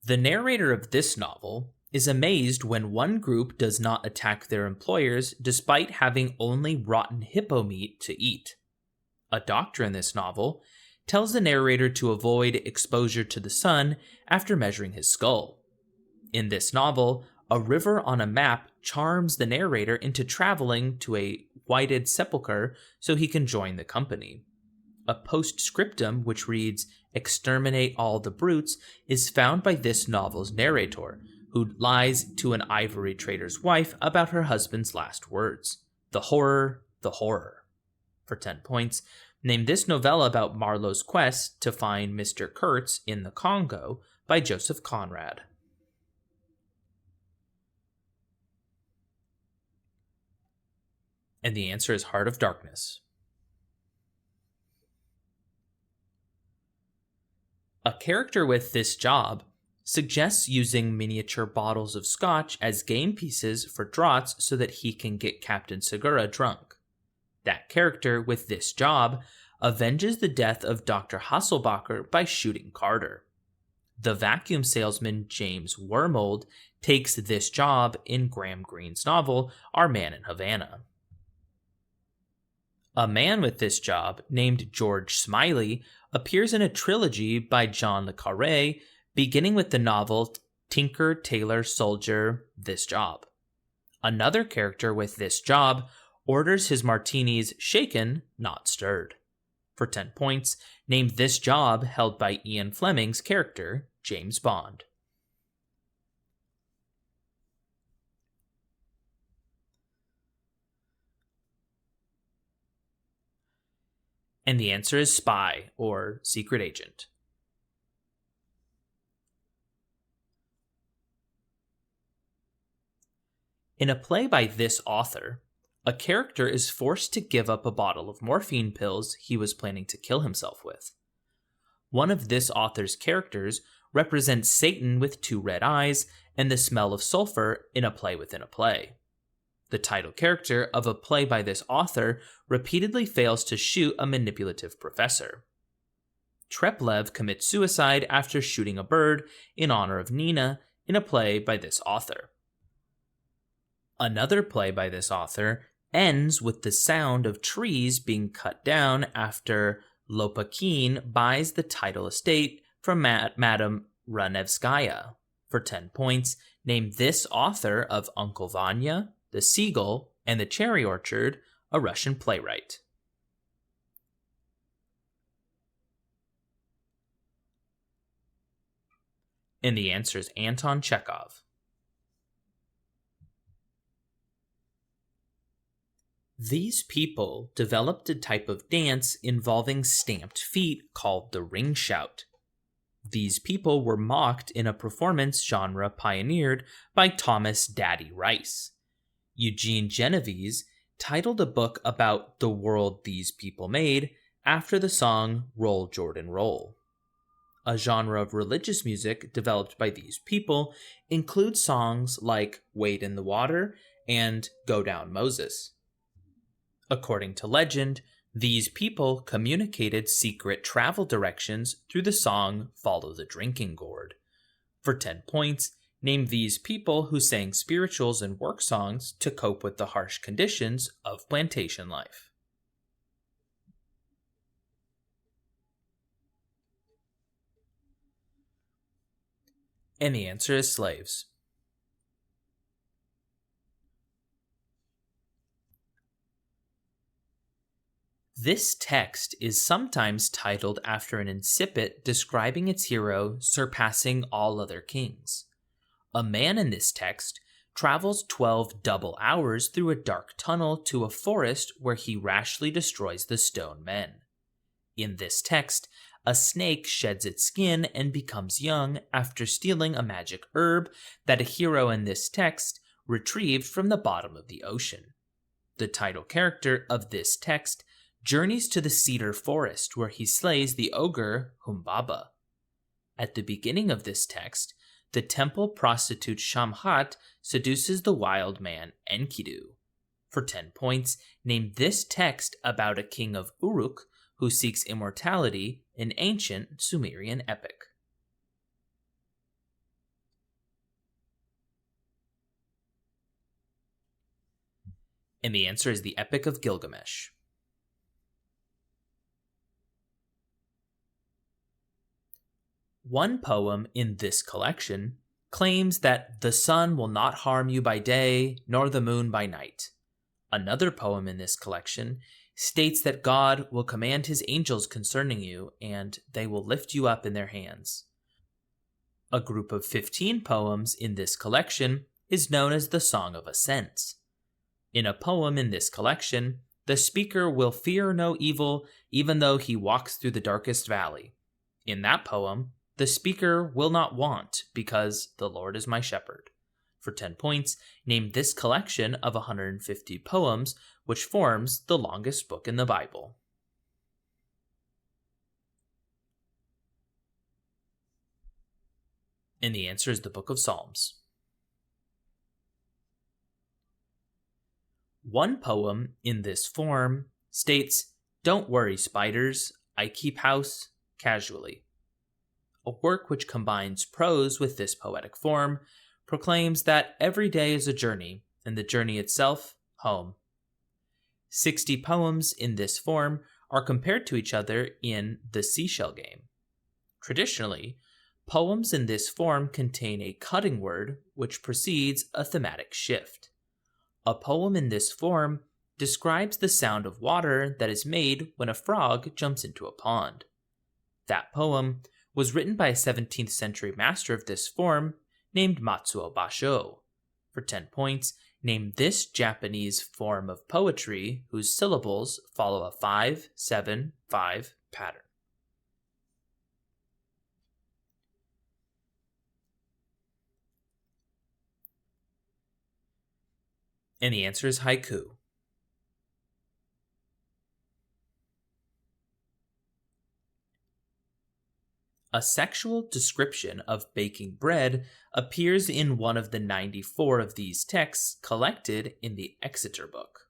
The narrator of this novel is amazed when one group does not attack their employers despite having only rotten hippo meat to eat. A doctor in this novel tells the narrator to avoid exposure to the sun after measuring his skull. In this novel, a river on a map charms the narrator into traveling to a whited sepulchre so he can join the company. A postscriptum which reads, "Exterminate all the brutes," is found by this novel's narrator, who lies to an ivory trader's wife about her husband's last words. The horror, the horror. For 10 points, name this novella about Marlowe's quest to find Mr. Kurtz in the Congo by Joseph Conrad. And the answer is Heart of Darkness. A character with this job suggests using miniature bottles of scotch as game pieces for draughts so that he can get Captain Segura drunk. That character with this job avenges the death of Dr. Hasselbacher by shooting Carter. The vacuum salesman James Wormold takes this job in Graham Greene's novel Our Man in Havana. A man with this job, named George Smiley, appears in a trilogy by John le Carré, beginning with the novel Tinker, Tailor, Soldier, This Job. Another character with this job orders his martinis shaken, not stirred. For 10 points, name this job held by Ian Fleming's character, James Bond. And the answer is spy, or secret agent. In a play by this author, a character is forced to give up a bottle of morphine pills he was planning to kill himself with. One of this author's characters represents Satan with 2 red eyes and the smell of sulfur in a play within a play. The title character of a play by this author repeatedly fails to shoot a manipulative professor. Treplev commits suicide after shooting a bird in honor of Nina in a play by this author. Another play by this author ends with the sound of trees being cut down after Lopakhin buys the title estate from Madame Ranevskaya. For 10 points, name this author of Uncle Vanya, The Seagull, and The Cherry Orchard, a Russian playwright. And the answer is Anton Chekhov. These people developed a type of dance involving stamped feet called the ring shout. These people were mocked in a performance genre pioneered by Thomas Daddy Rice. Eugene Genovese titled a book about the world these people made after the song Roll Jordan Roll. A genre of religious music developed by these people includes songs like Wade in the Water and Go Down Moses. According to legend, these people communicated secret travel directions through the song Follow the Drinking Gourd. For 10 points, name these people who sang spirituals and work songs to cope with the harsh conditions of plantation life. And the answer is slaves. This text is sometimes titled after an incipit describing its hero surpassing all other kings. A man in this text travels 12 double hours through a dark tunnel to a forest where he rashly destroys the stone men. In this text, a snake sheds its skin and becomes young after stealing a magic herb that a hero in this text retrieved from the bottom of the ocean. The title character of this text journeys to the cedar forest where he slays the ogre Humbaba. At the beginning of this text, the temple prostitute Shamhat seduces the wild man Enkidu. For 10 points, name this text about a king of Uruk who seeks immortality in ancient Sumerian epic. And the answer is the Epic of Gilgamesh. One poem in this collection claims that the sun will not harm you by day, nor the moon by night. Another poem in this collection states that God will command his angels concerning you, and they will lift you up in their hands. A group of 15 poems in this collection is known as the Song of Ascents. In a poem in this collection, the speaker will fear no evil even though he walks through the darkest valley. In that poem, the speaker will not want because the Lord is my shepherd. For 10 points, name this collection of 150 poems, which forms the longest book in the Bible. And the answer is the Book of Psalms. One poem in this form states, "Don't worry, spiders, I keep house casually." A work which combines prose with this poetic form proclaims that every day is a journey, and the journey itself, home. 60 poems in this form are compared to each other in the seashell game. Traditionally, poems in this form contain a cutting word which precedes a thematic shift. A poem in this form describes the sound of water that is made when a frog jumps into a pond. That poem was written by a 17th century master of this form named Matsuo Basho. For 10 points, name this Japanese form of poetry whose syllables follow a 5-7-5 pattern. And the answer is haiku. A sexual description of baking bread appears in one of the 94 of these texts collected in the Exeter book.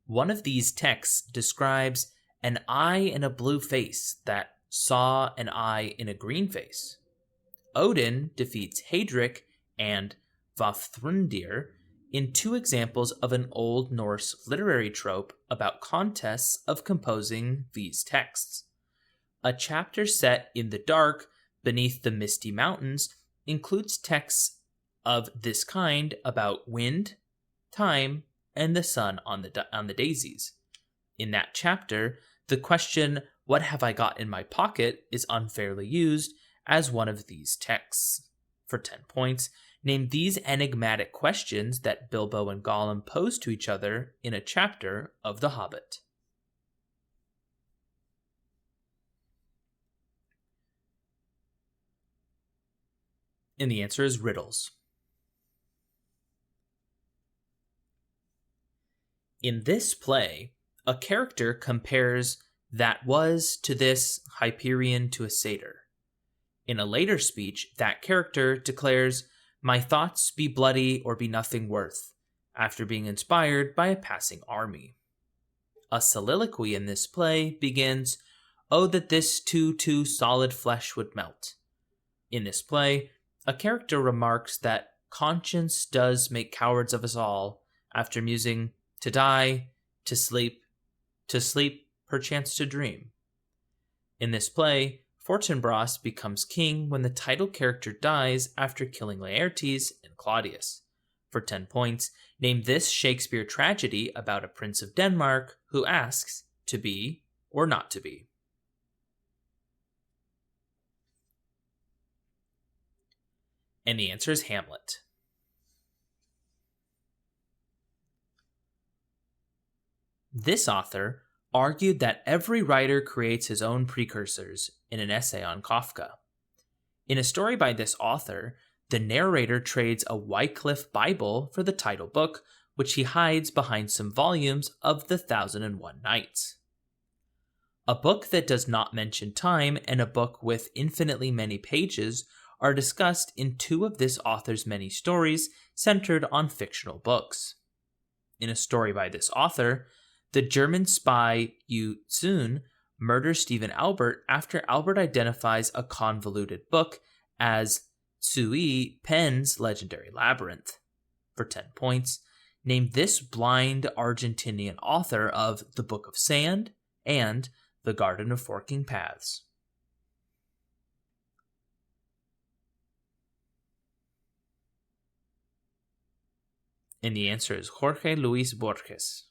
One of these texts describes an eye in a blue face that saw an eye in a green face. Odin defeats Heidrek and Vafthrundir in 2 examples of an Old Norse literary trope about contests of composing these texts. A chapter set in the dark beneath the misty mountains includes texts of this kind about wind, time, and the sun on the daisies. In that chapter, the question, "What have I got in my pocket?" is unfairly used as one of these texts. For 10 points, name these enigmatic questions that Bilbo and Gollum pose to each other in a chapter of The Hobbit. And the answer is riddles. In this play, a character compares that was to this, Hyperion to a satyr. In a later speech, that character declares, "My thoughts be bloody or be nothing worth," after being inspired by a passing army. A soliloquy in this play begins, "Oh, that this too solid flesh would melt." In this play, a character remarks that conscience does make cowards of us all, after musing, "To die, to sleep, perchance to dream." In this play, Fortinbras becomes king when the title character dies after killing Laertes and Claudius. For 10 points, name this Shakespeare tragedy about a prince of Denmark who asks to be or not to be. And the answer is Hamlet. This author argued that every writer creates his own precursors in an essay on Kafka. In a story by this author, the narrator trades a Wycliffe Bible for the title book, which he hides behind some volumes of The 1001 Nights. A book that does not mention time and a book with infinitely many pages are discussed in 2 of this author's many stories centered on fictional books. In a story by this author, the German spy Yu Tsun murders Stephen Albert after Albert identifies a convoluted book as Tsui Penn's legendary labyrinth. For 10 points, Name this blind Argentinian author of The Book of Sand and The Garden of Forking Paths. And the answer is Jorge Luis Borges.